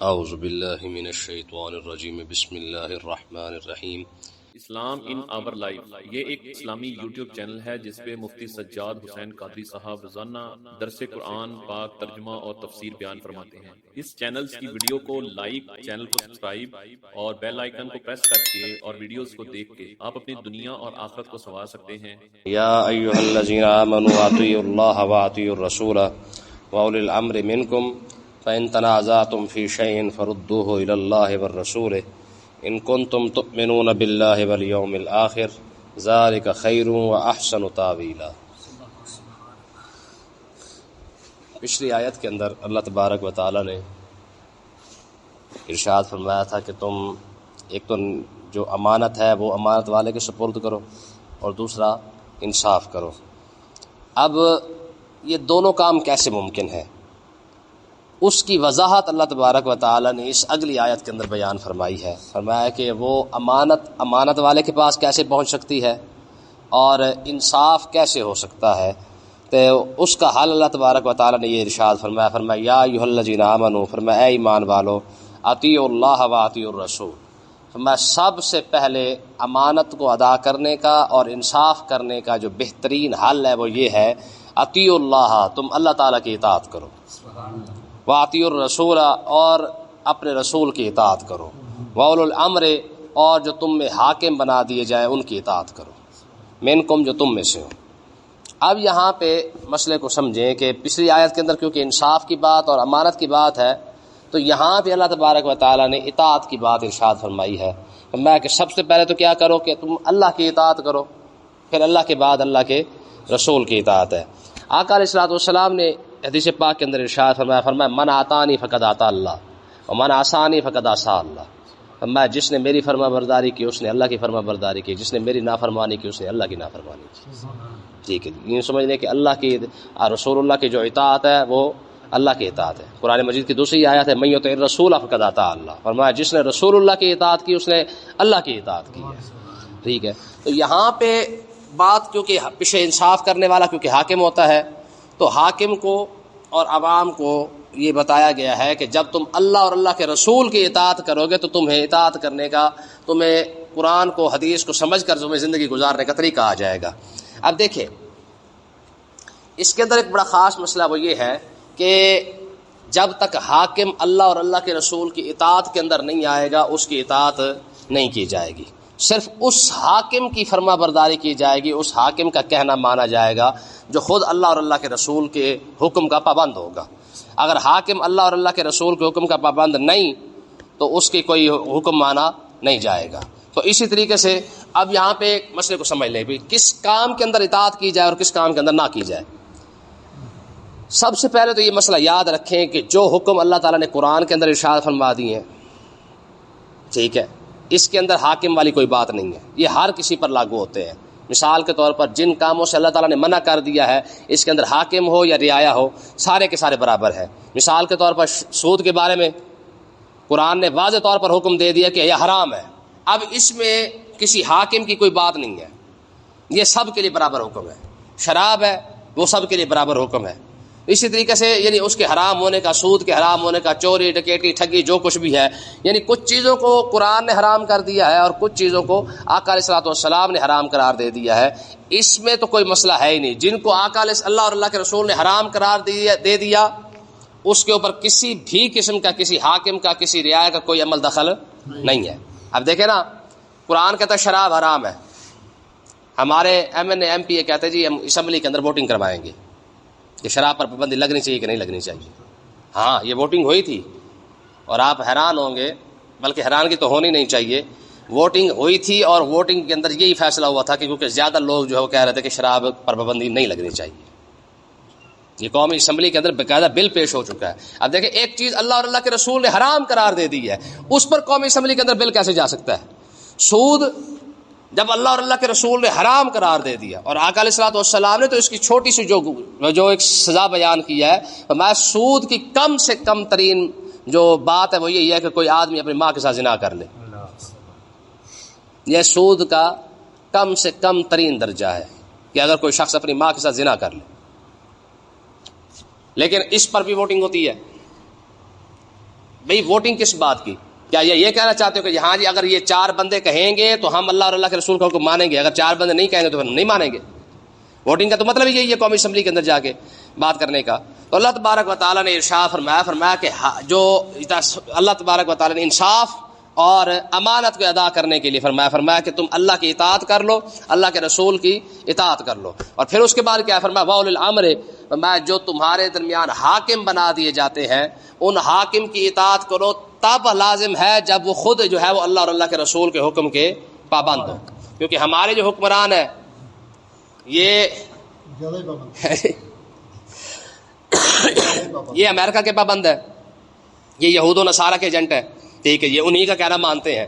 اعوذ باللہ من الشیطان الرجیم بسم اللہ الرحمن الرحیم۔ اسلام ان آور لائف یہ ایک اسلامی یوٹیوب چینل ہے جس پہ مفتی سجاد حسین قادری صاحب روزانہ درس قرآن پاک ترجمہ اور تفسیر بیان فرماتے ہیں۔ اس چینل کی ویڈیو کو لائک، چینل کو سبسکرائب اور بیل آئیکن کو پریس کر کے اور ویڈیوز کو دیکھ کے آپ اپنی دنیا اور آخرت کو سنوار سکتے ہیں۔ یا ایھا الذین آمنوا اطیعوا اللہ واطیعوا الرسول واولی الامر منکم فإن تنازعتم فی شیء فردوه الی اللہ والرسول ان کنتم تؤمنون باللہ والیوم الآخر ذلک خیر واحسن تاویلا۔ پچھلی آیت کے اندر اللہ تبارک و تعالی نے ارشاد فرمایا تھا کہ تم ایک تو جو امانت ہے وہ امانت والے کے سپرد کرو اور دوسرا انصاف کرو۔ اب یہ دونوں کام کیسے ممکن ہے، اس کی وضاحت اللہ تبارک و تعالی نے اس اگلی آیت کے اندر بیان فرمائی ہے۔ فرمایا کہ وہ امانت والے کے پاس کیسے پہنچ سکتی ہے اور انصاف کیسے ہو سکتا ہے، تو اس کا حل اللہ تبارک و تعالی نے یہ ارشاد فرمایا یا ایھا الذین آمنوا، فرمایا اے ایمان والو، اطیعوا اللہ واطیعوا الرسول، فرمایا سب سے پہلے امانت کو ادا کرنے کا اور انصاف کرنے کا جو بہترین حل ہے وہ یہ ہے اطیعوا اللہ، تم اللہ تعالیٰ کی اطاعت کرو، واطیعوا الرسول اور اپنے رسول کی اطاعت کرو، واولی الامر اور جو تم میں حاکم بنا دیے جائیں ان کی اطاعت کرو، منکم جو تم میں سے ہو۔ اب یہاں پہ مسئلے کو سمجھیں کہ پچھلی آیت کے اندر کیونکہ انصاف کی بات اور امانت کی بات ہے، تو یہاں پہ اللہ تبارک و تعالیٰ نے اطاعت کی بات ارشاد فرمائی ہے۔ فرمایا کہ سب سے پہلے تو کیا کرو کہ تم اللہ کی اطاعت کرو، پھر اللہ کے بعد اللہ کے رسول کی اطاعت ہے۔ آقا علیہ الصلوۃ والسلام نے حدیث پاک کے اندر ارشاد فرمایا من اطاعنی فقد اطاع اللہ ومن عصانی فقد عصا اللہ، فرمایا جس نے میری فرما برداری کی اس نے اللہ کی فرما برداری کی، جس نے میری نافرمانی کی اس نے اللہ کی نافرمانی کی۔ ٹھیک ہے، یہ سمجھ لیں کہ اللہ کی رسول اللہ کی جو اطاعت ہے وہ اللہ کی اطاعت ہے۔ قرآن مجید کی دوسری آیت ہے من یطع الرسول فقد اطاع اللہ، فرمایا جس نے رسول اللہ کی اطاعت کی اس نے اللہ کی اطاعت کی ہے۔ ٹھیک ہے، تو یہاں پہ بات کیونکہ پیچھے انصاف کرنے والا کیونکہ حاکم ہوتا ہے، تو حاکم کو اور عوام کو یہ بتایا گیا ہے کہ جب تم اللہ اور اللہ کے رسول کی اطاعت کرو گے تو تمہیں اطاعت کرنے کا، تمہیں قرآن کو حدیث کو سمجھ کر تمہیں زندگی گزارنے کا طریقہ آ جائے گا۔ اب دیکھیں اس کے اندر ایک بڑا خاص مسئلہ وہ یہ ہے کہ جب تک حاکم اللہ اور اللہ کے رسول کی اطاعت کے اندر نہیں آئے گا اس کی اطاعت نہیں کی جائے گی، صرف اس حاکم کی فرما برداری کی جائے گی، اس حاکم کا کہنا مانا جائے گا جو خود اللہ اور اللہ کے رسول کے حکم کا پابند ہوگا۔ اگر حاکم اللہ اور اللہ کے رسول کے حکم کا پابند نہیں تو اس کی کوئی حکم مانا نہیں جائے گا۔ تو اسی طریقے سے اب یہاں پہ ایک مسئلے کو سمجھ لیں بھی کس کام کے اندر اطاعت کی جائے اور کس کام کے اندر نہ کی جائے۔ سب سے پہلے تو یہ مسئلہ یاد رکھیں کہ جو حکم اللہ تعالیٰ نے قرآن کے اندر ارشاد فرما دیے ہیں، ٹھیک ہے، اس کے اندر حاکم والی کوئی بات نہیں ہے، یہ ہر کسی پر لاگو ہوتے ہیں۔ مثال کے طور پر جن کاموں سے اللہ تعالیٰ نے منع کر دیا ہے اس کے اندر حاکم ہو یا رعایا ہو سارے کے سارے برابر ہیں۔ مثال کے طور پر سود کے بارے میں قرآن نے واضح طور پر حکم دے دیا کہ یہ حرام ہے، اب اس میں کسی حاکم کی کوئی بات نہیں ہے، یہ سب کے لیے برابر حکم ہے۔ شراب ہے وہ سب کے لیے برابر حکم ہے۔ اسی طریقے سے یعنی اس کے حرام ہونے کا، سود کے حرام ہونے کا، چوری ڈکیٹی ٹھگی جو کچھ بھی ہے، یعنی کچھ چیزوں کو قرآن نے حرام کر دیا ہے اور کچھ چیزوں کو آقا علیہ الصلوۃ والسلام نے حرام قرار دے دیا ہے، اس میں تو کوئی مسئلہ ہے ہی نہیں۔ جن کو آقا علیہ اللہ اور اللہ کے رسول نے حرام قرار دے دیا اس کے اوپر کسی بھی قسم کا کسی حاکم کا کسی رعایا کا کوئی عمل دخل نہیں ہے۔ اب دیکھیں نا، قرآن کہتا ہے شراب حرام ہے، ہمارے M N A M P A کہتے ہیں جی ہم اسمبلی کے اندر ووٹنگ کروائیں گے کہ شراب پر پابندی لگنی چاہیے کہ نہیں لگنی چاہیے۔ ہاں یہ ووٹنگ ہوئی تھی اور آپ حیران ہوں گے، بلکہ حیرانگی تو ہونی نہیں چاہیے، ووٹنگ ہوئی تھی اور ووٹنگ کے اندر یہی فیصلہ ہوا تھا کہ کیونکہ زیادہ لوگ جو ہے وہ کہہ رہے تھے کہ شراب پر پابندی نہیں لگنی چاہیے۔ یہ قومی اسمبلی کے اندر باقاعدہ بل پیش ہو چکا ہے۔ اب دیکھیں ایک چیز اللہ اور اللہ کے رسول نے حرام قرار دے دی ہے، اس پر قومی اسمبلی کے اندر بل کیسے جا سکتا ہے؟ سود جب اللہ اور اللہ کے رسول نے حرام قرار دے دیا اور آقا علیہ الصلوۃ والسلام نے تو اس کی چھوٹی سی جو ایک سزا بیان کی ہے، میں سود کی کم سے کم ترین جو بات ہے وہ یہی ہے کہ کوئی آدمی اپنی ماں کے ساتھ زنا کر لے، یہ سود کا کم سے کم ترین درجہ ہے کہ اگر کوئی شخص اپنی ماں کے ساتھ زنا کر لے، لیکن اس پر بھی ووٹنگ ہوتی ہے۔ بھئی ووٹنگ کس بات کی؟ کیا یہ کہنا چاہتے ہو کہ ہاں جی اگر یہ 4 بندے کہیں گے تو ہم اللہ اور اللہ کے رسول کا حکم مانیں گے، اگر 4 بندے نہیں کہیں گے تو پھر نہیں مانیں گے؟ ووٹنگ کا تو مطلب یہی ہے قومی اسمبلی کے اندر جا کے بات کرنے کا۔ تو اللہ تبارک و تعالیٰ نے ارشاد فرمایا کہ جو اللہ تبارک و تعالیٰ نے انصاف اور امانت کو ادا کرنے کے لیے فرمایا کہ تم اللہ کی اطاعت کر لو، اللہ کے رسول کی اطاعت کر لو، اور پھر اس کے بعد کیا فرمایا وَأُولِي الْأَمْرِ، فرمایا جو تمہارے درمیان حاکم بنا دیے جاتے ہیں ان حاکم کی اطاعت کرو، تب لازم ہے جب وہ خود جو ہے وہ اللہ اور اللہ کے رسول کے حکم کے پابند ہو، کیونکہ ہمارے جو حکمران ہیں یہ یہ امریکہ کے پابند ہے، یہ یہود و نصارہ کے ایجنٹ ہے، ٹھیک ہے، یہ انہی کا کہنا مانتے ہیں،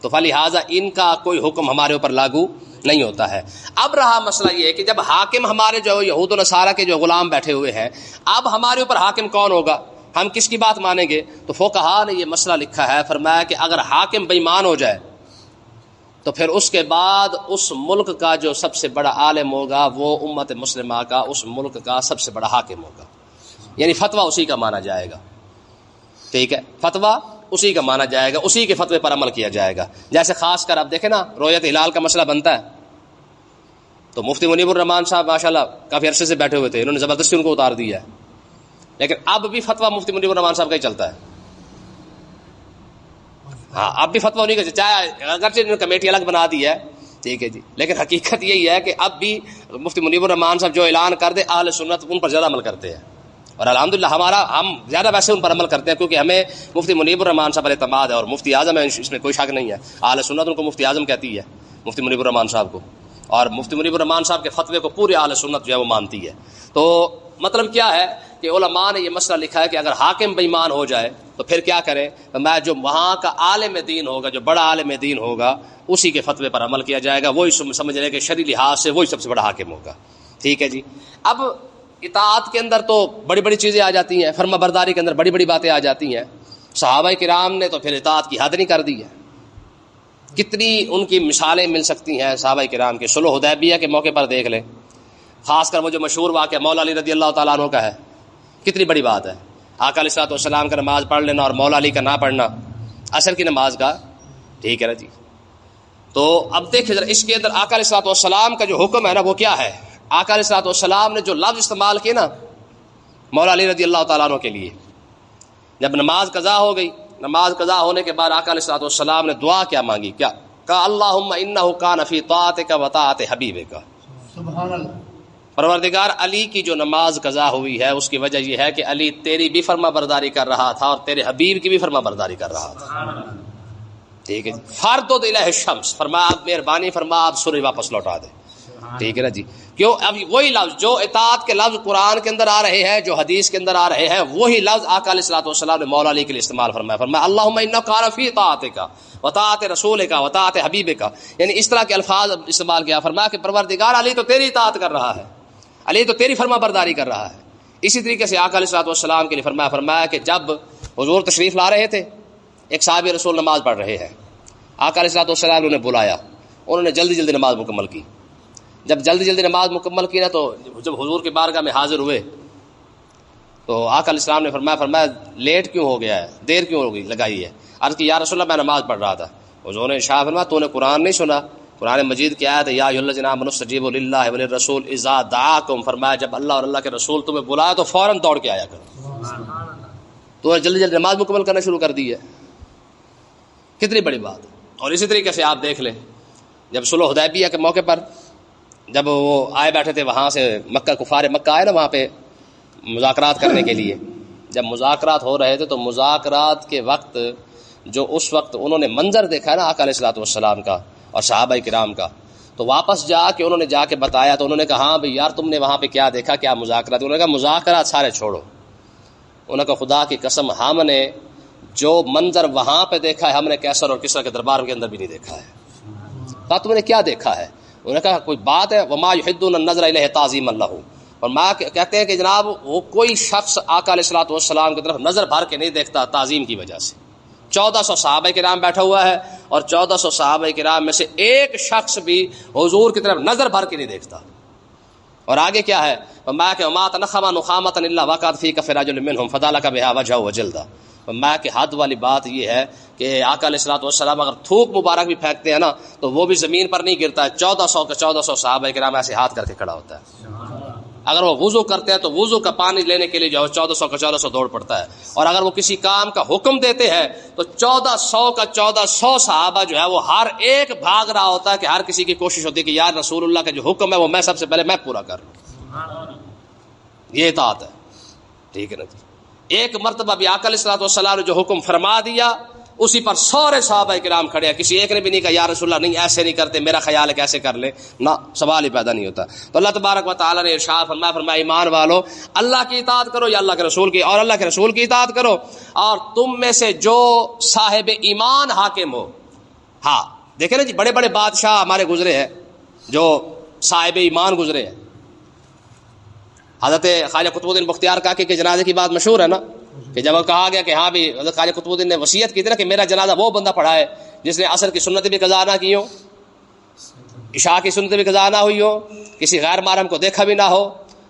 تو فلہٰذا ان کا کوئی حکم ہمارے اوپر لاگو نہیں ہوتا ہے۔ اب رہا مسئلہ یہ کہ جب حاکم ہمارے جو یہود و نصارہ کے جو غلام بیٹھے ہوئے ہیں، اب ہمارے اوپر حاکم کون ہوگا، ہم کس کی بات مانیں گے؟ تو فقہا نے یہ مسئلہ لکھا ہے، فرمایا کہ اگر حاکم بے ایمان ہو جائے تو پھر اس کے بعد اس ملک کا جو سب سے بڑا عالم ہوگا وہ امت مسلمہ کا اس ملک کا سب سے بڑا حاکم ہوگا، یعنی فتویٰ اسی کا مانا جائے گا، ٹھیک ہے، فتویٰ اسی کا مانا جائے گا، اسی کے فتوے پر عمل کیا جائے گا۔ جیسے خاص کر آپ دیکھیں نا رؤیت ہلال کا مسئلہ بنتا ہے تو مفتی منیب الرحمان صاحب ماشاءاللہ کافی عرصے سے بیٹھے ہوئے تھے، انہوں نے زبردستی ان کو اتار دیا ہے، لیکن اب بھی فتویٰ مفتی منیب الرحمان صاحب کا ہی چلتا ہے۔ ہاں اب بھی فتویٰ انہیں کا، چاہے اگرچہ انہوں نے کمیٹی الگ بنا دی ہے، ٹھیک ہے جی، لیکن حقیقت یہی ہے کہ اب بھی مفتی منیب الرحمان صاحب جو اعلان کر دے اہل سنت ان پر زیادہ عمل کرتے ہیں، اور الحمدللہ ہم زیادہ ویسے ان پر عمل کرتے ہیں کیونکہ ہمیں مفتی منیب الرحمان صاحب پر اعتماد ہے، اور مفتی اعظم ہے، اس میں کوئی شک نہیں ہے، اہل سنت ان کو مفتی اعظم کہتی ہے مفتی منیب الرحمان صاحب کو، اور مفتی منیب الرحمان صاحب کے فتوے کو پورے اہل سنت جو ہے وہ مانتی ہے۔ تو مطلب کیا ہے کہ علماء نے یہ مسئلہ لکھا ہے کہ اگر حاکم بے ایمان ہو جائے تو پھر کیا کریں؟ میں جو وہاں کا عالم دین ہوگا، جو بڑا عالم دین ہوگا، اسی کے فتوے پر عمل کیا جائے گا، وہی سمجھ لیں کہ شرعی لحاظ سے وہی سب سے بڑا حاکم ہوگا، ٹھیک ہے جی۔ اب اطاعت کے اندر تو بڑی بڑی چیزیں آ جاتی ہیں، فرما برداری کے اندر بڑی بڑی باتیں آ جاتی ہیں، صحابہ کرام نے تو پھر اطاعت کی حد نہیں کر دی ہے، کتنی ان کی مثالیں مل سکتی ہیں صحابہ کرام کے، صلح حدیبیہ کے موقع پر دیکھ لیں، خاص کر وہ جو مشہور واقعہ مولا علی رضی اللہ تعالیٰ عنہ کا ہے، کتنی بڑی بات ہے، آقا علیہ الصلوۃ والسلام کا نماز پڑھ لینا اور مولا علی کا نہ پڑھنا، عصر کی نماز کا، ٹھیک ہے نا جی۔ تو اب دیکھیں ذرا اس کے اندر آقا علیہ الصلوۃ والسلام کا جو حکم ہے نا وہ کیا ہے؟ آقا علیہ الصلوۃ والسلام نے جو لفظ استعمال کیے نا مولا علی رضی اللہ تعالیٰ عنہ کے لیے، جب نماز قضا ہو گئی، نماز قضا ہونے کے بعد آقا علیہ الصلوۃ والسلام نے دعا کیا مانگی، کیا کہا؟ اللہم انہ کان فی طاعتک و طاعت حبیبک، سبحان اللہ، پروردگار علی کی جو نماز قضا ہوئی ہے اس کی وجہ یہ ہے کہ علی تیری بھی فرما برداری کر رہا تھا اور تیرے حبیب کی بھی فرما برداری کر رہا تھا، ٹھیک ہے جی۔ فردد الیہ الشمس، فرمایا آپ مہربانی فرما آپ سورج واپس لوٹا دے، ٹھیک ہے نا جی۔ کیوں؟ اب وہی لفظ جو اطاعت کے لفظ قرآن کے اندر آ رہے ہیں، جو حدیث کے اندر آ رہے ہیں، وہی لفظ آقا علیہ الصلوۃ والسلام نے مولا علی کے لیے استعمال فرمایا اللہم انہ کان فی طاعتک و طاعت رسولک و طاعت حبیبک، یعنی اس طرح کے الفاظ استعمال کیا، فرمایا کہ پروردگار علی تو تیری اطاعت کر رہا ہے، علی تو تیری فرما برداری کر رہا ہے۔ اسی طریقے سے آقا علیہ الصلوۃ والسلام کے لیے فرمایا کہ جب حضور تشریف لا رہے تھے، ایک صحابی رسول نماز پڑھ رہے ہیں، آقا علیہ الصلوۃ والسلام نے بلایا، انہوں نے جلدی جلدی نماز مکمل کی، جب جلدی جلدی نماز مکمل کی نا تو جب حضور کی بارگاہ میں حاضر ہوئے تو آقا علیہ السلام نے فرمایا لیٹ کیوں ہو گیا ہے، دیر کیوں ہو گئی لگائی ہے؟ عرض کی یا رسول اللہ میں نماز پڑھ رہا تھا۔ حضور نے ارشاد فرمایا تو نے قرآن نہیں سنا؟ قرآن مجید کی آیت ہے یا ایھا الذین آمنوا استجیبوا للہ وللرسول اذا دعاکم، فرمایا جب اللہ اور اللہ کے رسول تمہیں بلایا تو فوراً دوڑ کے آیا کرو، تو نے جلدی جلدی نماز مکمل کرنا شروع کر دی ہے، کتنی بڑی بات۔ اور اسی طریقے سے آپ دیکھ لیں جب صلح حدیبیہ کے موقع پر جب وہ آئے بیٹھے تھے وہاں سے مکہ، کفار مکہ آئے نا وہاں پہ مذاکرات کرنے کے لیے، جب مذاکرات ہو رہے تھے تو مذاکرات کے وقت جو اس وقت انہوں نے منظر دیکھا ہے نا آقا علیہ الصلوۃ والسلام کا اور صحابہ کرام کا، تو واپس جا کے انہوں نے جا کے بتایا تو انہوں نے کہا ہاں بھئی یار تم نے وہاں پہ کیا دیکھا، کیا مذاکرات؟ انہوں نے کہا مذاکرات سارے چھوڑو، انہوں نے کہا خدا کی قسم ہم نے جو منظر وہاں پہ دیکھا ہے ہم نے کیسر اور کسریٰ کے دربار کے اندر بھی نہیں دیکھا ہے۔ کہا تم نے کیا دیکھا ہے؟ انہوں نے کہا کوئی بات ہے، وما یحدون النظر الیہ تعظیما لہ، اور ماں کہتے ہیں کہ جناب وہ کوئی شخص آقا علیہ الصلوۃ والسلام کی طرف نظر بھر کے نہیں دیکھتا تعظیم کی وجہ سے۔ 1400 صحابہ کرام بیٹھا ہوا ہے اور 1400 صحابہ کرام میں سے ایک شخص بھی حضور کی طرف نظر بھر کے نہیں دیکھتا۔ اور آگے کیا ہے؟ وما تنخم نخامۃ الا وقعت فیک رجل منهم فدالک بها وجهه وجلدہ، فرمایا کہ حد والی بات یہ ہے کہ آقا علیہ الصلوۃ والسلام اگر تھوک مبارک بھی پھینکتے ہیں نا تو وہ بھی زمین پر نہیں گرتا ہے. 1400 کا 1400 صحابہ کرام ایسے ہاتھ کر کے کھڑا ہوتا ہے. اگر وہ وضو کرتے ہیں تو وضو کا پانی لینے کے لیے جو 1400 کا 1400 دوڑ پڑتا ہے. اور اگر وہ کسی کام کا حکم دیتے ہیں تو 1400 کا 1400 صحابہ جو ہے وہ ہر ایک بھاگ رہا ہوتا ہے کہ ہر کسی کی کوشش ہوتی ہے کہ یار رسول اللہ کا جو حکم ہے وہ میں سب سے پہلے میں پورا کر لوں. یہ اطاعت ہے. ٹھیک ہے نا جی. ایک مرتبہ بھی آقا علیہ الصلوۃ والسلام نے جو حکم فرما دیا اسی پر سارے صحابہ کرام کھڑے ہیں. کسی ایک نے بھی نہیں کہا یا رسول اللہ نہیں ایسے نہیں کرتے, میرا خیال ہے کیسے کر لیں. نہ, سوال ہی پیدا نہیں ہوتا. تو اللہ تبارک و تعالیٰ نے ارشاد فرمایا ایمان والو اللہ کی اطاعت کرو یا اللہ کے رسول کی, اور اللہ کے رسول کی اطاعت کرو, اور تم میں سے جو صاحب ایمان حاکم ہو. ہاں دیکھیں نا جی, بڑے بڑے بادشاہ ہمارے گزرے ہیں جو صاحب ایمان گزرے ہیں. حضرت خواجہ قطب الدین بختیار کاکی کے جنازے کی بات مشہور ہے نا, کہ جب کہا گیا کہ ہاں بھی حضرت خواجہ قطب الدین نے وصیت کی تھی نا کہ میرا جنازہ وہ بندہ پڑھائے جس نے عصر کی سنتیں بھی قضا نہ کی ہو, عشاء کی سنتیں بھی قضا نہ ہوئی ہو, کسی غیر محرم کو دیکھا بھی نہ ہو,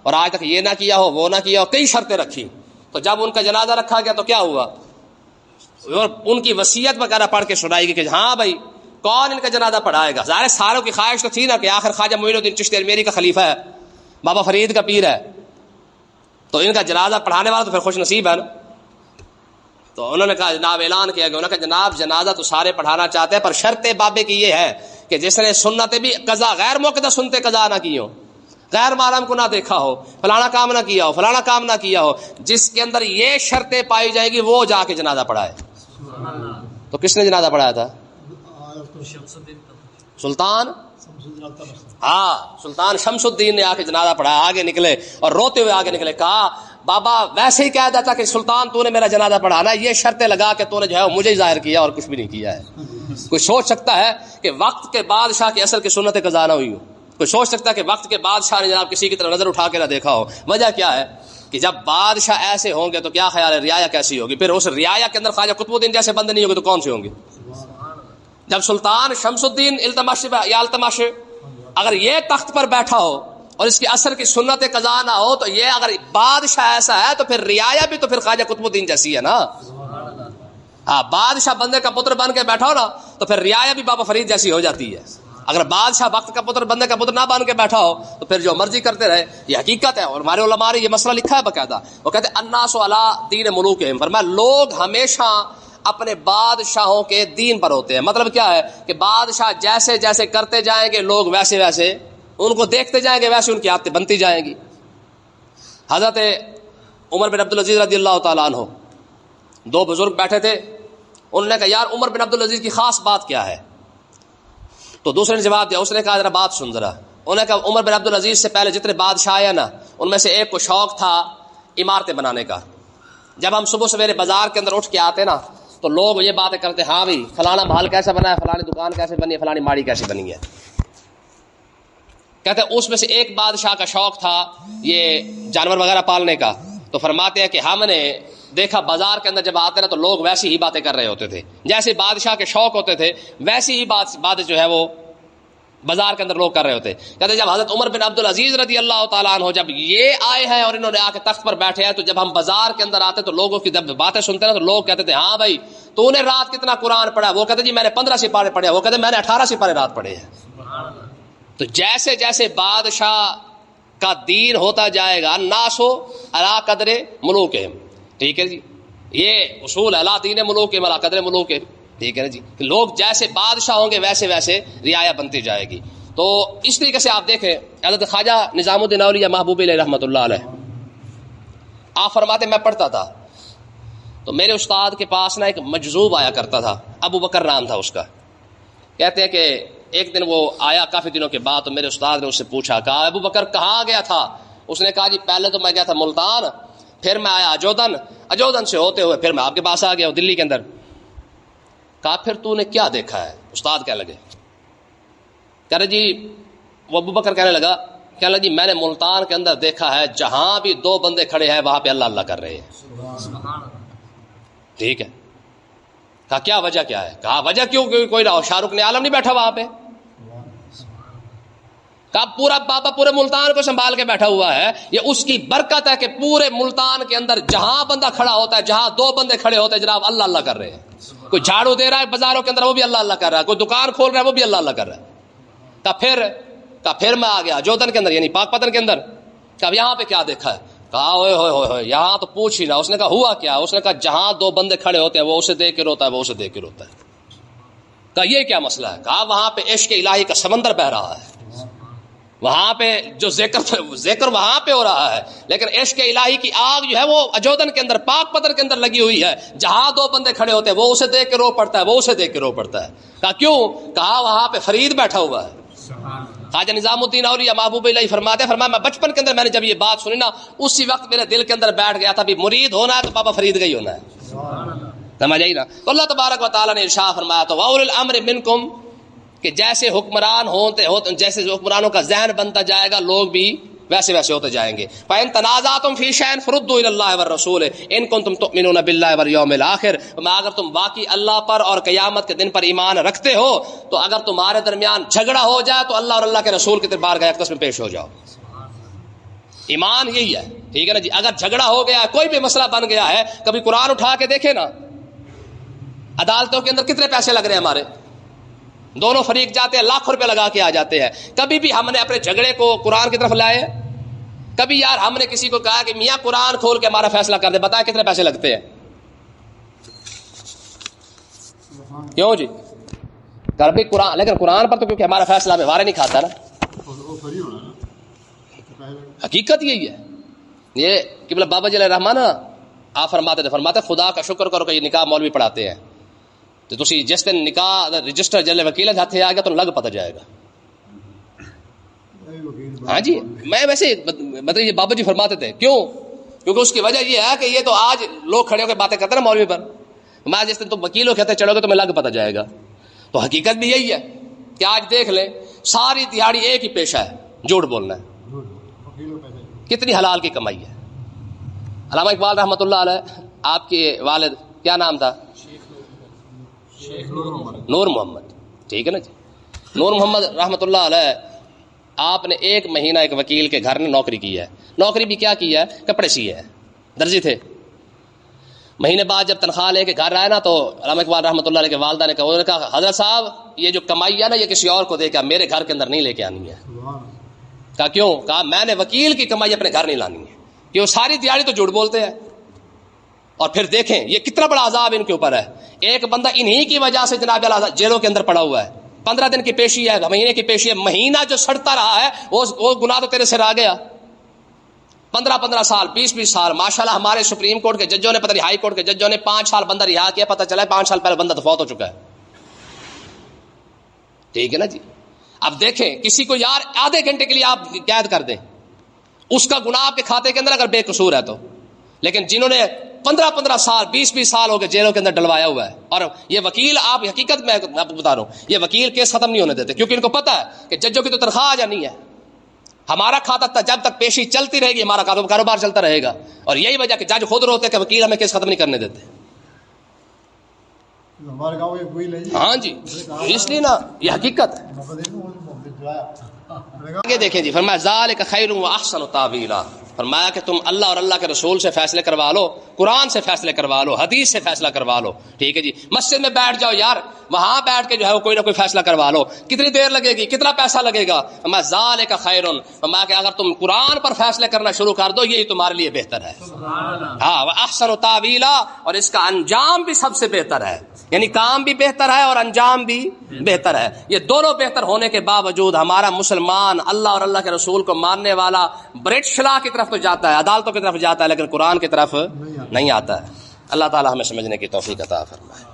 اور آج تک یہ نہ کیا ہو وہ نہ کیا ہو, کئی شرطیں رکھی. تو جب ان کا جنازہ رکھا گیا تو کیا ہوا, اور ان کی وصیت وغیرہ پڑھ کے سنائی گئی کہ ہاں بھائی کون ان کا جنازہ پڑھائے گا. ظاہر ساروں کی خواہش تو تھی نا کہ آخر خواجہ معین الدین چشتی اجمیری کا خلیفہ ہے, بابا فرید کا پیر ہے, تو ان کا جنازہ پڑھانے والا تو پھر خوش نصیب ہے نا. تو انہوں نے کہا جناب اعلان کیا گیا, انہوں نے کہا جناب جنازہ تو سارے پڑھانا چاہتے ہیں پر شرط بابے کی یہ ہے کہ جس نے سنتیں بھی قضا غیر موقع سنتے قضا نہ کی ہو, غیر محرم کو نہ دیکھا ہو, فلانا کام نہ کیا ہو, فلانا کام نہ کیا ہو, جس کے اندر یہ شرطیں پائی جائیں گی وہ جا کے جنازہ پڑھائے. تو کس نے جنازہ پڑھایا تھا؟ سلطان, ہاں سلطان شمس الدین نے آ کے جنازہ پڑھایا. آگے نکلے اور روتے ہوئے آگے نکلے, کہا بابا ویسے ہی کہہ دیتا کہ سلطان تو نے میرا جنازہ پڑھانا, یہ شرطیں لگا کے تو نے جو ہے مجھے ہی ظاہر کیا اور کچھ بھی نہیں کیا ہے. کوئی سوچ سکتا ہے کہ وقت کے بادشاہ کی اثر کی سنت قضا نہ ہوئی ہو؟ کوئی سوچ سکتا ہے کہ وقت کے بادشاہ نے جناب کسی کی طرف نظر اٹھا کے نہ دیکھا ہو؟ وجہ کیا ہے کہ جب بادشاہ ایسے ہوں گے تو کیا خیال ہے رعایا کیسی ہوگی؟ پھر اس رعایا کے اندر خواجہ قطب الدین جیسے بندے نہیں ہوگے تو کون سے ہوں گے؟ جب سلطان شمس الدین التمش اگر یہ تخت پر بیٹھا ہو اور اس کی اثر کی سنت قضا نہ ہو تو یہ اگر بادشاہ ایسا ہے تو پھر رعایا بھی تو پھر خواجہ قطب الدین جیسی ہے نا. ہاں بادشاہ بندے کا پتر بن کے بیٹھا ہو نا تو پھر رعایا بھی بابا فرید جیسی ہو جاتی ہے. اگر بادشاہ وقت کا پتر بندے کا پتر نہ بن کے بیٹھا ہو تو پھر جو مرضی کرتے رہے. یہ حقیقت ہے, اور ہمارے علماء نے یہ مسئلہ لکھا ہے باقاعدہ. وہ کہتے ہیں الناس علی دین ملوکہم, فرمایا لوگ ہمیشہ اپنے بادشاہوں کے دین پر ہوتے ہیں. مطلب کیا ہے کہ بادشاہ جیسے جیسے کرتے جائیں گے لوگ ویسے ویسے ان کو دیکھتے جائیں گے, ویسے ان کی عادتیں بنتی جائیں گی. حضرت عمر بن عبدالعزیز رضی اللہ تعالیٰ عنہ, دو بزرگ بیٹھے تھے, انہوں نے کہا یار عمر بن عبدالعزیز کی خاص بات کیا ہے؟ تو دوسرے نے جواب دیا, اس نے کہا ذرا بات سن ذرا. انہوں نے کہا عمر بن عبدالعزیز سے پہلے جتنے بادشاہ آئے نا ان میں سے ایک کو شوق تھا عمارتیں بنانے کا. جب ہم صبح سویرے بازار کے اندر اٹھ کے آتے نا تو لوگ یہ باتیں کرتے, ہاں بھائی فلانا محل کیسا بنا ہے, فلانی دکان کیسے بنی ہے, فلانی ماڑی کیسی بنی ہے. کہتے ہیں اس میں سے ایک بادشاہ کا شوق تھا یہ جانور وغیرہ پالنے کا. تو فرماتے ہیں کہ ہم نے دیکھا بازار کے اندر جب آتے نا تو لوگ ویسی ہی باتیں کر رہے ہوتے تھے جیسے بادشاہ کے شوق ہوتے تھے, ویسی ہی باتیں جو ہے وہ بازار کے اندر لوگ کر رہے ہوتے. کہتے جب حضرت عمر بن عبدالعزیز رضی اللہ تعالیٰ عنہ جب یہ آئے ہیں اور انہوں نے آ کے تخت پر بیٹھے ہیں تو جب ہم بازار کے اندر آتے تو لوگوں کی جب باتیں سنتے ہیں تو لوگ کہتے تھے ہاں بھائی تو نے رات کتنا قرآن پڑھا؟ وہ کہتے جی میں نے 15 سپارے پڑھے. وہ کہتے میں نے 18 سپارے رات پڑھے ہیں. تو جیسے جیسے بادشاہ کا دین ہوتا جائے گا ناسو علی قدر ملوکہم, ٹھیک ہے جی, یہ اصول علی دین ملوکہم علی قدر ملوکہم, ٹھیک ہے نا جی. لوگ جیسے بادشاہ ہوں گے ویسے ویسے رعایا بنتی جائے گی. تو اس طریقے سے آپ دیکھیں حضرت خواجہ نظام الدین اولیاء محبوب علیہ رحمۃ اللہ علیہ, آپ فرماتے میں پڑھتا تھا تو میرے استاد کے پاس نا ایک مجذوب آیا کرتا تھا, ابو بکر نام تھا اس کا. کہتے ہیں کہ ایک دن وہ آیا کافی دنوں کے بعد, تو میرے استاد نے اس سے پوچھا, کہا ابو بکر کہاں گیا تھا؟ اس نے کہا جی پہلے تو میں گیا تھا ملتان, پھر میں آیا اجودن سے ہوتے ہوئے پھر میں آپ کے پاس آ گیا ہوں دلی کے اندر. کہا پھر تو نے کیا دیکھا ہے؟ استاد کہنے لگے, کہہ رہے جی وہ ابو بکر کہنے لگا جی میں نے ملتان کے اندر دیکھا ہے جہاں بھی دو بندے کھڑے ہیں وہاں پہ اللہ اللہ کر رہے ہیں. ٹھیک ہے, کہا کیا وجہ کیا ہے؟ کہا وجہ کیوں کوئی شاہ رخ نے عالم نہیں بیٹھا وہاں پہ. کہا پورا بابا پورے ملتان کو سنبھال کے بیٹھا ہوا ہے. یہ اس کی برکت ہے کہ پورے ملتان کے اندر جہاں بندہ کھڑا ہوتا ہے, جہاں 2 بندے کھڑے ہوتے ہیں جناب, اللہ اللہ کر رہے ہیں. کوئی جھاڑو دے رہا ہے بازاروں کے اندر, وہ بھی اللہ اللہ کر رہا ہے. کوئی دکان کھول رہا ہے, وہ بھی اللہ اللہ کر رہا ہے. کہا پھر میں آ گیا جودن کے اندر یعنی پاک پتن کے اندر. کہا یہاں پہ کیا دیکھا ہے؟ کہا اوئے ہوئے ہوئے یہاں تو پوچھ ہی نہ. اس نے کہا ہوا کیا؟ اس نے کہا جہاں 2 بندے کھڑے ہوتے ہیں وہ اسے دیکھ کے روتا ہے, وہ اسے دیکھ کے روتا ہے. کہا یہ کیا مسئلہ ہے؟ کہا وہاں پہ عشق الہی کا سمندر بہ رہا ہے, وہاں پہ جو ذکر وہاں پہ ہو رہا ہے, لیکن عشق الہی کی آگ جو ہے وہ اجودن کے اندر پاک پتھر کے اندر لگی ہوئی ہے. جہاں 2 بندے کھڑے ہوتے ہیں وہ اسے دیکھ کے رو پڑتا ہے, وہ اسے دیکھ کے رو پڑتا ہے. کہا کیوں؟ کہا وہاں پہ فرید بیٹھا ہوا ہے. خواجہ نظام الدین اولیاء محبوب الہی فرماتے ہیں, فرمایا میں بچپن کے اندر میں نے جب یہ بات سنی نا, اسی وقت میرے دل کے اندر بیٹھ گیا تھا بھی مرید ہونا ہے تو بابا فرید کا ہی ہونا ہے. سمجھ آئی نا؟ تو اللہ تبارک و تعالیٰ نے ارشاد فرمایا تو وَأُولِي الْأَمْرِ مِنْكُمْ کہ جیسے حکمران ہوتے جیسے حکمرانوں کا ذہن بنتا جائے گا لوگ بھی ویسے ویسے ہوتے جائیں گے. فَإِن تَنَازَعْتُمْ فِي شَيْءٍ فَرُدُّوهُ إِلَى اللَّهِ وَالرَّسُولِ إِن كُنتُمْ تُؤْمِنُونَ بِاللَّهِ وَالْيَوْمِ الْآخِرِ. اگر تم واقعی اللہ پر اور قیامت کے دن پر ایمان رکھتے ہو تو اگر تمہارے درمیان جھگڑا ہو جائے تو اللہ اور اللہ کے رسول کی بارگاہ اقدس میں پیش ہو جاؤ. ایمان یہی ہے, ٹھیک ہے نا جی. اگر جھگڑا ہو گیا, کوئی بھی مسئلہ بن گیا ہے, کبھی قرآن اٹھا کے دیکھے نا, عدالتوں کے اندر کتنے پیسے لگ رہے ہیں ہمارے, دونوں فریق جاتے ہیں لاکھوں روپے لگا کے آ جاتے ہیں. کبھی بھی ہم نے اپنے جھگڑے کو قرآن کی طرف لائے؟ کبھی یار ہم نے کسی کو کہا کہ میاں قرآن کھول کے ہمارا فیصلہ کر دے, بتائیں کتنے پیسے لگتے ہیں؟ کیوں جی؟ کر بھی قرآن, لیکن قرآن پر تو کیونکہ ہمارا فیصلہ ہمیں وارے نہیں کھاتا نا. حقیقت یہی ہے. یہ قبلہ بابا جی علیہ الرحمہ نا آپ فرماتے خدا کا شکر کرو کہ یہ نکاح مولوی پڑھاتے ہیں. تو تسی جس دن نکاح رجسٹر جلے وکیل ہاتھے آ گیا تو لگ پتہ جائے گا. ہاں جی, میں ویسے مطلب یہ بابا جی فرماتے تھے. کیوں؟ کیونکہ اس کی وجہ یہ ہے کہ یہ تو آج لوگ کھڑے ہو کے باتیں کرتے ہیں نا مولوی پر, میں جس دن تم وکیل ہو کہتے چلو گے تو میں لگ پتہ جائے گا. تو حقیقت بھی یہی ہے کہ آج دیکھ لیں ساری دیہاڑی ایک ہی پیشہ ہے, جھوٹ بولنا ہے. کتنی حلال کی کمائی ہے. علامہ اقبال رحمۃ اللہ علیہ, آپ کے والد کیا نام تھا؟ نور محمد, ٹھیک ہے نا جی. نور محمد رحمۃ اللہ علیہ, آپ نے 1 مہینہ ایک وکیل کے گھر میں نوکری کی ہے. نوکری بھی کیا کی ہے؟ کپڑے سیے ہیں, درزی تھے. مہینے بعد جب تنخواہ لے کے گھر آئے نا تو علامہ اقبال رحمۃ اللہ علیہ کے والدہ نے کہا حضرت صاحب یہ جو کمائی ہے نا یہ کسی اور کو دے کے میرے گھر کے اندر نہیں لے کے آنی ہے. کہا کیوں؟ کہا میں نے وکیل کی کمائی اپنے گھر نہیں لانی ہے, کہ وہ ساری دیہاڑی تو جھوٹ بولتے ہیں. اور پھر دیکھیں یہ کتنا بڑا عذاب ان کے اوپر ہے. ایک بندہ انہی کی وجہ سے جناب جیلوں کے اندر پڑا ہوا ہے. 15 دن کی پیشی ہے, مہینے کی پیشی ہے, مہینہ جو سڑتا رہا ہے وہ گناہ تو تیرے سے رہ گیا. 15 سال 20 سال ماشاءاللہ ہمارے سپریم کورٹ کے ججوں نے, پتہ نہیں ہائی کورٹ کے ججوں نے 5 سال بندہ رہا کیا, پتہ چلا 5 سال پہلے بندہ تو فوت ہو چکا ہے. ٹھیک ہے نا جی. اب دیکھیں کسی کو یار آدھے گھنٹے کے لیے آپ قید کر دیں, اس کا گناہ آپ کے کھاتے کے اندر اگر بے قصور ہے تو. لیکن جنہوں نے 15 سال 20 سال ہو گئے جیلوں کے اندر ڈلوایا ہوا ہے, اور یہ وکیل آپ حقیقت میں آپ کو بتا رہا ہوں, یہ وکیل کیس ختم نہیں ہونے دیتے, کیونکہ ان کو پتا ہے کہ ججوں کی تو تنخواہ آ جانی ہے. ہمارا کھاتا جب تک پیشی چلتی رہے گی ہمارا کاروبار چلتا رہے گا. اور یہی وجہ کہ جج خود روتے کہ وکیل ہمیں کیس ختم نہیں کرنے دیتے. ہاں جی, اس لیے نا یہ حقیقت ہے. آگے دیکھیں جی, فرمایا ذالک خیر و احسن تاویلا, فرمایا کہ تم اللہ اور اللہ کے رسول سے فیصلے کروا لو, قرآن سے فیصلے کروا لو, حدیث سے فیصلہ کروا لو. ٹھیک ہے جی. مسجد میں بیٹھ جاؤ یار, وہاں بیٹھ کے جو ہے وہ کوئی نہ کوئی فیصلہ کروا لو. کتنی دیر لگے گی, کتنا پیسہ لگے گا؟ فرمایا ذالک خیر, فرمایا کہ اگر تم قرآن پر فیصلے کرنا شروع کر دو یہی تمہارے لیے بہتر ہے. ہاں, احسن تاویلا, اور اس کا انجام بھی سب سے بہتر ہے. یعنی کام بھی بہتر ہے اور انجام بھی بہتر ہے. یہ دونوں بہتر ہونے کے باوجود ہمارا مسلمان اللہ اور اللہ کے رسول کو ماننے والا برٹش لا کی طرف تو جاتا ہے, عدالتوں کی طرف جاتا ہے, لیکن قرآن کی طرف نہیں آتا ہے. اللہ تعالی ہمیں سمجھنے کی توفیق عطا فرمائے.